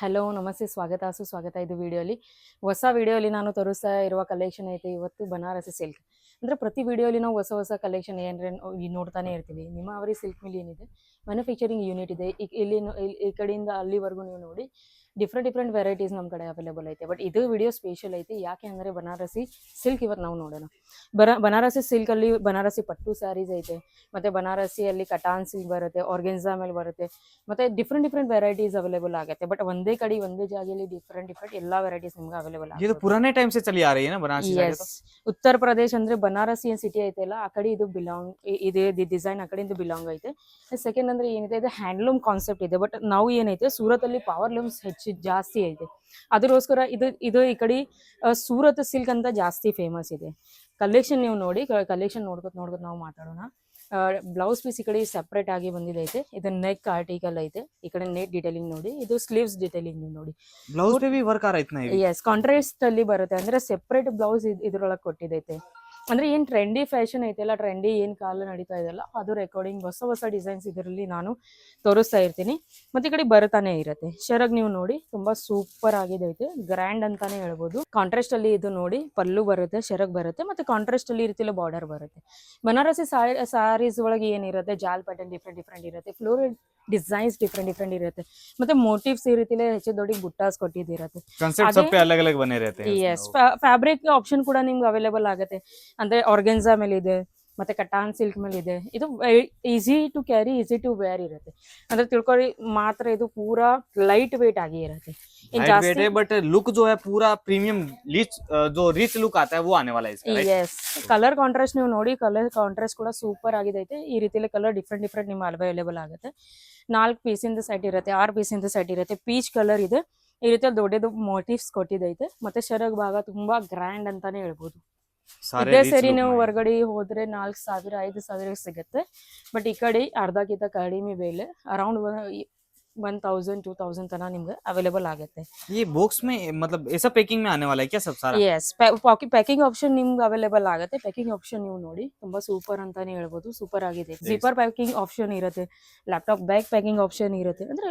Hello ನಮಸ್ತೆ ಸುಸ್ವಾಗತ ಇದು ವಿಡಿಯೋಲಿ ಹೊಸ ವಿಡಿಯೋಲಿ ನಾನು ತೋರಿಸ್ತಾ ಇರುವ ಕಲೆಕ್ಷನ್ ಐತೆ ಇವತ್ತು ಬನಾರಸಿ ಸಿಲ್ಕ್ ಅಂದರೆ ಪ್ರತಿ ವಿಡಿಯೋಲಿ ನಾವು ಹೊಸ ಕಲೆಕ್ಷನ್ ಏನ್ರೆ ನೋಡ್ತಾನೆ ಇರ್ತೀವಿ. ನಿಮ್ಮ ಅವರಿ ಸಿಲ್ಕ್ ಮಿಲ್ ಏನಿದೆ ಮ್ಯಾನುಫ್ಯಾಕ್ಚರಿಂಗ್ ಯೂನಿಟ್ ಇದೆ. ಈ ಕಡೆಯಿಂದ ಅಲ್ಲಿವರೆಗೂ ನೀವು ನೋಡಿ ಡಿಫ್ರೆಂಟ್ ವೆರೈಟೀಸ್ ನಮ್ಮ ಕಡೆ ಅವೈಲೇಬಲ್ ಐತೆ. ಬಟ್ ಇದು ವಿಡಿಯೋ ಸ್ಪೆಷಲ್ ಐತೆ ಯಾಕೆ ಅಂದರೆ ಬನಾರಸಿ ಸಿಲ್ಕ್ ಇವತ್ತು ನಾವು ನೋಡೋಣ. ಬನಾರಸಿ ಸಿಲ್ಕಲ್ಲಿ ಬನಾರಸಿ ಪಟ್ಟು ಸ್ಯಾರೀಸ್ ಐತೆ, ಮತ್ತು ಬನಾರಸಿಯಲ್ಲಿ ಕಟಾನ್ ಸಿಲ್ಕ್ ಬರುತ್ತೆ, ಆರ್ಗೆನ್ಸಾ ಮೇಲೆ ಬರುತ್ತೆ, ಮತ್ತು ಡಿಫ್ರೆಂಟ್ ವೆರೈಟೀಸ್ ಅವೈಲೇಬಲ್ ಆಗುತ್ತೆ. ಬಟ್ ಒಂದೇ ಕಡೆ ಒಂದೇ ಜಾಗದಲ್ಲಿ ಡಿಫ್ರೆಂಟ್ ಎಲ್ಲ ವೆರೈಟೀಸ್ ನಿಮ್ಗೆ ಅವೈಲೇಬಲ್ ये तो ಆಗುತ್ತೆ. पुराने टाइम से चली आ रही है ना बनारसी साड़ी ಎಸ್, तो। ಉತ್ತರ ಪ್ರದೇಶ್ ಅಂದ್ರೆ ಬನಾರಸಿ ಏನ್ ಸಿಟಿ ಐತೆಲ್ಲ ಆ ಕಡೆ ಇದು ಬಿಲಾಂಗ್ ಇದೆ. ಡಿಸೈನ್ ಆ ಕಡೆಯಿಂದ ಬಿಲಾಂಗ್ ಐತೆ. ಸೆಕೆಂಡ್ ಅಂದ್ರೆ ಏನಿದೆ, ಇದು ಹ್ಯಾಂಡ್ಲೂಮ್ ಕಾನ್ಸೆಪ್ಟ್ ಇದೆ. ಬಟ್ ನಾವು ಏನೈತೆ ಸೂರತ್ ಅಲ್ಲಿ ಪವರ್ ಲೂಮ್ಸ್ ಹೆಚ್ಚು ಜಾಸ್ತಿ ಐತೆ. ಅದಕ್ಕೋಸ್ಕರ ಇದು ಈ ಕಡೆ ಸೂರತ್ ಸಿಲ್ಕ್ ಅಂತ ಜಾಸ್ತಿ ಫೇಮಸ್ ಇದೆ. ಕಲೆಕ್ಷನ್ ನೀವು ನೋಡಿ, ಕಲೆಕ್ಷನ್ ನೋಡ್ಕೊತ ನಾವು ಮಾತಾಡೋಣ. ಬ್ಲೌಸ್ ಪೀಸ್ ಈ ಕಡೆ ಸೆಪರೇಟ್ ಆಗಿ ಬಂದಿದೈತೆ. ಇದು ನೆಕ್ ಆರ್ಟಿಕಲ್ ಐತೆ. ಈ ಕಡೆ ನೆಕ್ ಡಿಟೇಲಿಂಗ್ ನೋಡಿ, ಇದು ಸ್ಲೀವ್ಸ್ ಡಿಟೇಲಿಂಗ್ ನೋಡಿ. ब्लाउज पे भी वर्क आ रहा है इतना ही। ಎಸ್, ಕಾಂಟ್ರಾಸ್ಟ್ ಅಲ್ಲಿ ಬರುತ್ತೆ. ಅಂದ್ರೆ ಸೆಪರೇಟ್ ಬ್ಲೌಸ್ ಇದ್ರೊಳಗೆ ಕೊಟ್ಟಿದೈತೆ. ಅಂದ್ರೆ ಏನ್ ಟ್ರೆಂಡಿ ಫ್ಯಾಷನ್ ಐತೆಲ್ಲ, ಟ್ರೆಂಡಿ ಏನ್ ಕಾಲ ನಡೀತಾ ಇದೆಲ್ಲ ಅದು ರೆಕಾರ್ಡಿಂಗ್ ಹೊಸ ಡಿಸೈನ್ಸ್ ಇದರಲ್ಲಿ ನಾನು ತೋರಿಸ್ತಾ ಇರ್ತೀನಿ. ಮತ್ತೆ ಈ ಕಡೆ ಬರ್ತಾನೆ ಇರುತ್ತೆ. ಶರಗ್ ನೀವು ನೋಡಿ ತುಂಬಾ ಸೂಪರ್ ಆಗಿದೈತೆ, ಗ್ರ್ಯಾಂಡ್ ಅಂತಾನೆ ಹೇಳ್ಬೋದು. ಕಾಂಟ್ರಾಸ್ಟ್ ಅಲ್ಲಿ ಇದು ನೋಡಿ ಪಲ್ಲು ಬರುತ್ತೆ, ಶರಗ್ ಬರುತ್ತೆ, ಮತ್ತೆ ಕಾಂಟ್ರಾಸ್ಟ್ ಅಲ್ಲಿ ಇರ್ತಿಲ್ಲ ಬಾರ್ಡರ್ ಬರುತ್ತೆ. ಬನಾರಸಿ ಸಾರೀಸ್ ಒಳಗೆ ಏನಿರುತ್ತೆ, ಜಾಲ್ ಪ್ಯಾಟರ್ನ್ ಡಿಫ್ರೆಂಟ್ ಇರುತ್ತೆ, ಫ್ಲೋರಲ್ ಡಿಸೈನ್ಸ್ ಡಿಫ್ರೆಂಟ್ ಇರುತ್ತೆ, ಮತ್ತೆ ಮೋಟಿವ್ಸ್ ಇರುತ್ತಿಲ್ಲ, ಹೆಚ್ಚು ದೊಡ್ಡ ಬುಟ್ಟಾಸ್ ಕೊಟ್ಟಿದ್ದಿರತ್ತೆ. कंसेप्ट सब पे अलग अलग बने रहते हैं ಎಸ್, ಫ್ಯಾಬ್ರಿಕ್ ಆಪ್ಷನ್ ಕೂಡ ನಿಮ್ಗೆ ಅವೈಲೇಬಲ್ ಆಗುತ್ತೆ. ಅಂದ್ರೆ ಆರ್ಗೆನ್ಸಾ ಮೇಲೆ ಇದೆ, ಮತ್ತೆ ಕಟಾನ್ ಸಿಲ್ಕ್ ಮೇಲೆ ಇದೆ. ಇದು easy to carry, easy to wear ಇರುತ್ತೆ. ಅಂದ್ರೆ ತಿಳ್ಕೊಳ್ಳಿ ಮಾತ್ರ, ಇದು ಪೂರಾ ಲೈಟ್ ವೇಟ್ ಆಗಿ ಇರುತ್ತೆ. लाइट वेट है बट लुक जो है पूरा प्रीमियम जो रिच लुक आता है वो आने वाला है इसका, right? ಎಸ್, ಕಲರ್ ಕಾಂಟ್ರಾಸ್ಟ್ ನೀವು ನೋಡಿ, ಕಲರ್ ಕಾಂಟ್ರಾಸ್ಟ್ ಕೂಡ ಸೂಪರ್ ಆಗಿದೈತೆ. ಈ ರೀತಿಯಲ್ಲಿ ಕಲರ್ ಡಿಫ್ರೆಂಟ್ ನಿಮ್ಗೆ ಅವೈಲೇಬಲ್ ಆಗುತ್ತೆ. 4 ಪೀಸಿಂದ ಸೆಟ್ ಇರುತ್ತೆ, 6 ಪೀಸಿಂದ ಸೆಟ್ ಇರುತ್ತೆ. ಪೀಚ್ ಕಲರ್ ಇದೆ. ಈ ರೀತಿಯಲ್ಲಿ ದೊಡ್ಡದು ಮೋಟಿವ್ಸ್ ಕೊಟ್ಟಿದೈತೆ. ಮತ್ತೆ ಶರಗ್ ಭಾಗ ತುಂಬಾ ಗ್ರ್ಯಾಂಡ್ ಅಂತಾನೆ ಹೇಳ್ಬೋದು. सारे ಇದೇ rich ಸರಿ look ನೀವು में। ಹೊರಗಡೆ ಹೋದ್ರೆ 4,000 5,000 ಸಿಗುತ್ತೆ. ಬಟ್ ಈ ಕಡೆ ಅರ್ಧಕ್ಕಿಂತ ಕಡಿಮೆ ಬೆಲೆ, ಅರೌಂಡ್ 1,000 2,000 ತನಕ ನಿಮ್ಗೆ ಅವೈಲೇಬಲ್ ಆಗುತ್ತೆ. ये बॉक्स में मतलब ऐसा पैकिंग में आने वाला है क्या सब सारा? ಎಸ್, ಪ್ಯಾಕಿಂಗ್ ಆಪ್ಷನ್ ನಿಮ್ಗೆ ಅವೈಲೇಬಲ್ ಆಗುತ್ತೆ. ಪ್ಯಾಕಿಂಗ್ ಆಪ್ಷನ್ ನೀವು ನೋಡಿ ತುಂಬಾ ಸೂಪರ್ ಅಂತಾನೆ ಹೇಳ್ಬೋದು. ಸೂಪರ್ ಆಗಿದೆ. ಜಿಪರ್ ಪ್ಯಾಕಿಂಗ್ ಆಪ್ಷನ್ ಇರುತ್ತೆ, ಲ್ಯಾಪ್ಟಾಪ್ ಬ್ಯಾಗ್ ಪ್ಯಾಕಿಂಗ್ ಆಪ್ಷನ್ ಇರುತ್ತೆ. ಅಂದ್ರೆ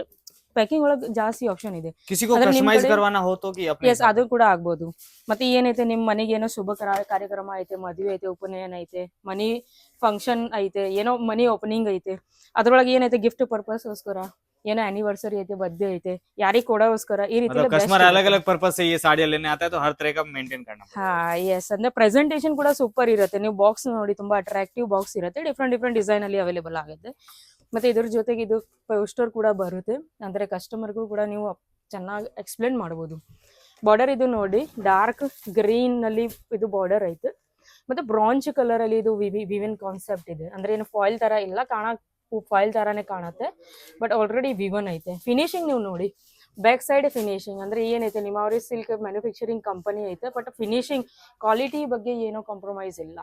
ಪ್ಯಾಕಿಂಗ್ ಒಳಗೆ ಜಾಸ್ತಿ ಆಪ್ಷನ್ ಇದೆ. किसी को अगर निम कस्टमाइज कड़े- करवाना हो तो कि अपने ಎಸ್, ಅದು ಕೂಡ ಆಗ್ಬೋದು. ಮತ್ತೆ ಏನೈತೆ, ನಿಮ್ ಮನೆಗೆ ಏನೋ ಶುಭ ಕಾರ್ಯಕ್ರಮ ಐತೆ, ಮದುವೆ ಐತೆ, ಉಪನಯನ ಐತೆ, ಮನಿ ಫಂಕ್ಷನ್ ಐತೆ, ಏನೋ ಮನಿ ಓಪನಿಂಗ್ ಐತೆ, ಅದ್ರೊಳಗೆ ಏನೈತೆ ಗಿಫ್ಟ್ ಪರ್ಪಸ್ಗೋಸ್ಕರ, ಏನೋ ಆನಿವರ್ಸರಿ ಐತೆ, ಬರ್ತ್ಡೇ ಐತೆ, ಯಾರಿಗೆ ಕೊಡೋಸ್ಕರ ಈ ರೀತಿ मतलब कस्टमर अलग अलग पर्पज से ये साड़ियां लेने आता है तो हर तरह का मेंटेन करना पड़ता ಹಾ ಎಸ್, ಅಂದ್ರೆ ಪ್ರೆಸೆಂಟೇಶನ್ ಕೂಡ ಸೂಪರ್ ಇರುತ್ತೆ. ನೀವು ಬಾಕ್ಸ್ ನೋಡಿ, ತುಂಬಾ ಅಟ್ರಾಕ್ಟಿವ್ ಬಾಕ್ಸ್ ಇರುತ್ತೆ. ಡಿಫ್ರೆಂಟ್ ಡಿಸೈನ್ ಅಲ್ಲಿ ಅವೈಲೇಬಲ್ ಆಗುತ್ತೆ. ಮತ್ತೆ ಇದ್ರ ಜೊತೆಗೆ ಇದು ಪೋಸ್ಟರ್ ಕೂಡ ಬರುತ್ತೆ. ಅಂದ್ರೆ ಕಸ್ಟಮರ್ಗೂ ಕೂಡ ನೀವು ಚೆನ್ನಾಗಿ ಎಕ್ಸ್ಪ್ಲೇನ್ ಮಾಡ್ಬೋದು. ಬಾರ್ಡರ್ ಇದು ನೋಡಿ, ಡಾರ್ಕ್ ಗ್ರೀನ್ ನಲ್ಲಿ ಇದು ಬಾರ್ಡರ್ ಐತೆ. ಮತ್ತೆ ಬ್ರಾಂಚ್ ಕಲರ್ ಅಲ್ಲಿ ಇದು ವಿವನ್ ಕಾನ್ಸೆಪ್ಟ್ ಇದೆ. ಅಂದ್ರೆ ಏನು ಫಾಯಿಲ್ ತರ ಇಲ್ಲ, ಫಾಯಿಲ್ ತರಾನೇ ಕಾಣುತ್ತೆ. ಬಟ್ ಆಲ್ರೆಡಿ ವಿವನ್ ಐತೆ. ಫಿನಿಶಿಂಗ್ ನೀವು ನೋಡಿ, ಬ್ಯಾಕ್ ಸೈಡ್ ಫಿನಿಶಿಂಗ್ ಅಂದ್ರೆ ಏನೈತೆ, ನಿಮಾವರಿ ಸಿಲ್ಕ್ ಮ್ಯಾನುಫ್ಯಾಕ್ಚರಿಂಗ್ ಕಂಪನಿ ಐತೆ. ಬಟ್ ಫಿನಿಶಿಂಗ್ ಕ್ವಾಲಿಟಿ ಬಗ್ಗೆ ಏನೋ ಕಾಂಪ್ರಮೈಸ್ ಇಲ್ಲ.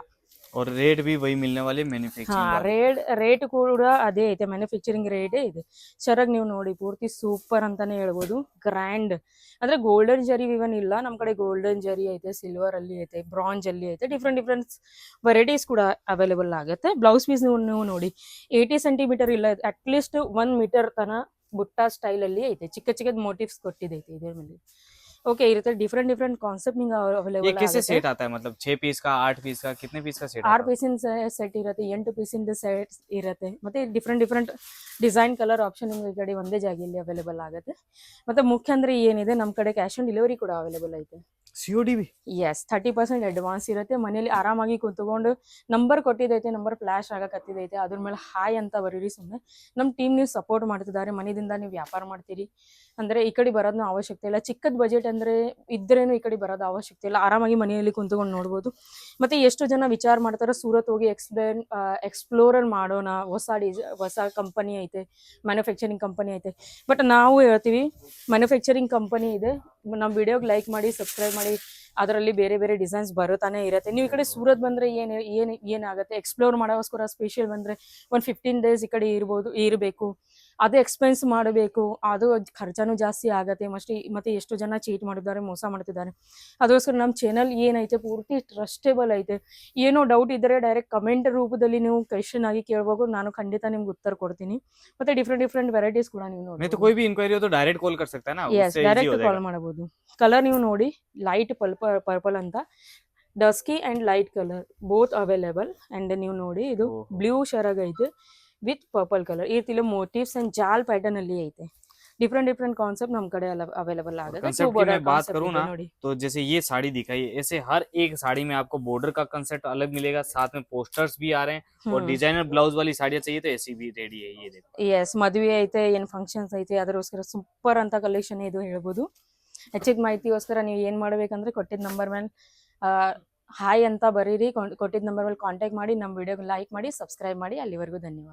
है और रेट भी वही मिलने वाली ಹಾ, मैन्युफैक्चरिंग। ರೇಟ್ ಕೂಡ ಅದೇ ಐತೆ, ಮ್ಯಾನುಫ್ಯಾಕ್ಚರಿಂಗ್ ರೇಟೇ ಇದೆ. ಶರಗ್ ನೀವು ನೋಡಿ ಪೂರ್ತಿ ಸೂಪರ್ ಅಂತಾನೆ ಹೇಳ್ಬೋದು. ಗ್ರ್ಯಾಂಡ್ ಅಂದ್ರೆ ಗೋಲ್ಡನ್ ಜರಿ ವಿವನ್ ಇಲ್ಲ, ನಮ್ ಕಡೆ ಗೋಲ್ಡನ್ ಜರಿ ಐತೆ, ಸಿಲ್ವರ್ ಅಲ್ಲಿ ಐತೆ, ಬ್ರಾಂಜ್ ಅಲ್ಲಿ ಐತೆ. ಡಿಫ್ರೆಂಟ್ ವೆರೈಟೀಸ್ ಕೂಡ ಅವೈಲೇಬಲ್ ಆಗುತ್ತೆ. ಬ್ಲೌಸ್ ಪೀಸ್ ನೀವು ನೋಡಿ 80 ಸೆಂಟಿಮೀಟರ್ ಇಲ್ಲ, ಅಟ್ಲೀಸ್ಟ್ 1 ಮೀಟರ್ ತನ ಬುಟ್ಟ ಸ್ಟೈಲ್ ಅಲ್ಲಿ ಐತೆ. ಚಿಕ್ಕ ಮೋಟಿವ್ಸ್ ಕೊಟ್ಟಿದೈತೆ ಇದ್ರ ಮೇಲೆ. ಓಕೆ, ಇರುತ್ತೆ. ಡಿಫ್ರೆಂಟ್ ಕಾನ್ಸೆಪ್ಟ್ ನಿಮ್ಗೆ ये ಅವೈಲೇಬಲ್ कैसे ಆಗುತ್ತೆ. सेट आता है मतलब 6 पीस का 8 पीस का कितने पीस का सेट 6 आता है? ಪೀಸಿಂದ ಸೆಟ್ ಇರುತ್ತೆ, 8 ಪೀಸಿಂದ ಸೆಟ್ ಇರುತ್ತೆ. ಮತ್ತೆ ಡಿಫ್ರೆಂಟ್ ಡಿಸೈನ್ ಕಲರ್ ಆಪ್ಷನ್ ನಿಮ್ಗೆ ಈ ಕಡೆ ಒಂದೇ ಜಾಗದಲ್ಲಿ ಅವೈಲೇಬಲ್ ಆಗುತ್ತೆ. ಮತ್ತೆ ಮುಖ್ಯ ಅಂದ್ರೆ ಏನಿದೆ, ನಮ್ಮ ಕಡೆ ಕ್ಯಾಶ್ ಆನ್ ಡೆಲಿವರಿ ಕೂಡ ಅವೈಲೇಬಲ್ ಐತೆ. COD भी? ಎಸ್, 30% ಅಡ್ವಾನ್ಸ್ ಇರುತ್ತೆ. ಮನೇಲಿ ಆರಾಮಾಗಿ ಕುತ್ಕೊಂಡು ನಂಬರ್ ಕೊಟ್ಟಿದೈತೆ, ನಂಬರ್ ಫ್ಲಾಶ್ ಆಗಕತ್ತಿದೈತೆ, ಅದ್ರ ಮೇಲೆ ಹಾಯ್ ಅಂತ ಬರೀರಿ ಸುಮ್ಮನೆ. ನಮ್ಮ ಟೀಮ್ ನೀವು ಸಪೋರ್ಟ್ ಮಾಡ್ತಿದ್ದಾರೆ. ಮನೆಯಿಂದ ನೀವು ವ್ಯಾಪಾರ ಮಾಡ್ತೀರಿ ಅಂದ್ರೆ ಈ ಕಡೆ ಬರೋದನ್ನ ಅವಶ್ಯಕತೆ ಇಲ್ಲ. ಚಿಕ್ಕದ ಬಜೆಟ್ ಅಂದ್ರೆ ಇದ್ರೇನು ಈ ಕಡೆ ಬರೋದು ಅವಶ್ಯಕತೆ ಇಲ್ಲ. ಆರಾಮಾಗಿ ಮನೆಯಲ್ಲಿ ಕುಂತ್ಕೊಂಡು ನೋಡ್ಬೋದು. ಮತ್ತೆ ಎಷ್ಟು ಜನ ವಿಚಾರ ಮಾಡ್ತಾರೆ, ಸೂರತ್ ಹೋಗಿ ಎಕ್ಸ್ಪ್ಲೋರರ್ ಮಾಡೋಣ, ಹೊಸ ಕಂಪನಿ ಐತೆ, ಮ್ಯಾನುಫ್ಯಾಕ್ಚರಿಂಗ್ ಕಂಪನಿ ಐತೆ. ಬಟ್ ನಾವು ಹೇಳ್ತೀವಿ, ಮ್ಯಾನುಫ್ಯಾಕ್ಚರಿಂಗ್ ಕಂಪನಿ ಇದೆ, ನಮ್ಮ ವಿಡಿಯೋಗೆ ಲೈಕ್ ಮಾಡಿ, ಸಬ್ಸ್ಕ್ರೈಬ್ ಮಾಡಿ. ಅದರಲ್ಲಿ ಬೇರೆ ಡಿಸೈನ್ಸ್ ಬರುತ್ತಾನೆ ಇರುತ್ತೆ. ನೀವು ಈ ಕಡೆ ಸೂರತ್ ಬಂದ್ರೆ ಏನಾಗುತ್ತೆ, ಎಕ್ಸ್ಪ್ಲೋರ್ ಮಾಡೋಸ್ಕರ ಸ್ಪೆಷಲ್ ಬಂದ್ರೆ 15 days ಈ ಕಡೆ ಇರಬೇಕು. ಅದು ಎಕ್ಸ್ಪೆನ್ಸ್ ಮಾಡಬೇಕು, ಅದು ಖರ್ಚಾನು ಜಾಸ್ತಿ ಆಗತ್ತೆ. ಮತ್ತೆ ಎಷ್ಟು ಜನ ಚೀಟ್ ಮಾಡಿದ್ದಾರೆ, ಮೋಸ ಮಾಡ್ತಿದ್ದಾರೆ. ಅದಕ್ಕೋಸ್ಕರ ನಮ್ಮ ಚಾನಲ್ ಏನೈತೆ ಪೂರ್ತಿ ಟ್ರಸ್ಟೇಬಲ್ ಐತೆ. ಏನೋ ಡೌಟ್ ಇದ್ದರೆ ಡೈರೆಕ್ಟ್ ಕಮೆಂಟ್ ರೂಪದಲ್ಲಿ ನೀವು ಕ್ವೆಶ್ಚನ್ ಆಗಿ ಕೇಳ್ಬೋದು, ನಾನು ಖಂಡಿತ ನಿಮ್ಗೆ ಉತ್ತರ ಕೊಡ್ತೀನಿ. ಮತ್ತೆ ಡಿಫ್ರೆಂಟ್ ವೆರೈಟೀಸ್ ಕೂಡ ನೀವು नहीं तो ನೋಡಿ. कोई भी इंक्वायरी हो तो डायरेक्ट कॉल कर सकता है ना, ಎಸ್, उससे इजी ಡೈರೆಕ್ಟ್ हो ಕಾಲ್ जाएगा. ಮಾಡಬಹುದು. ಕಲರ್ ನೀವು ನೋಡಿ, ಲೈಟ್ ಪರ್ಪಲ್ ಅಂತ, dusky and light colour both available. And ನೀವು ನೋಡಿ ಇದು ಓಹೋ. ಬ್ಲೂ ಶರಗ್ ಐತೆ ವಿತ್ ಪರ್ಪಲ್ ಕಲರ್. ಈ ರೀತಿ ಮೋಟಿವ್ಸ್ ಅಂಡ್ ಜಾಲ್ ಪ್ಯಾಟರ್ನ್ ಅಲ್ಲಿ ಐತೆ. ಡಿಫ್ರೆಂಟ್ ಕಾನ್ಸೆಪ್ಟ್ ನಮ್ಮ ಕಡೆ ಅವೈಲೇಬಲ್ ಆಗುತ್ತೆ. concept Two की मैं border बात concept करूँ ಇದೆ ना, ನೋಡಿ. तो जैसे ये साड़ी दिखाई, ऐसे हर एक साड़ी में आपको बॉर्डर का कंसेप्ट अलग मिलेगा, साथ में पोस्टर्स भी आ रहे हैं, और डिजाइनर ब्लाउज वाली साड़ियाँ चाहिए तो ऐसी भी रेडी है, ये देखो. ಎಸ್, ಮದುವೆ ಐತೆ, ಏನು ಫಂಕ್ಷನ್ಸ್ ಐತೆ, ಅದಕ್ಕೋಸ್ಕರ ಸೂಪರ್ ಅಂತ ಕಲೆಕ್ಷನ್ ಇದು ಹೇಳ್ಬೋದು. ಹೆಚ್ಚಿಗೆ ಮಾಹಿತಿಗೋಸ್ಕರ ನೀವು ಏನು ಮಾಡ್ಬೇಕಂದ್ರೆ ಕೊಟ್ಟಿದ್ದ ನಂಬರ್ ಮೇಲೆ ಹಾಯ್ ಅಂತ ಬರೀರಿ, ಕೊಟ್ಟಿದ್ದ ನಂಬರ್ ಮೇಲೆ ಕಾಂಟ್ಯಾಕ್ಟ್ ಮಾಡಿ, ನಮ್ಮ ವಿಡಿಯೋಗೆ ಲೈಕ್ ಮಾಡಿ, ಸಬ್ಸ್ಕ್ರೈಬ್ ಮಾಡಿ. ಅಲ್ಲಿವರೆಗೂ ಧನ್ಯವಾದ.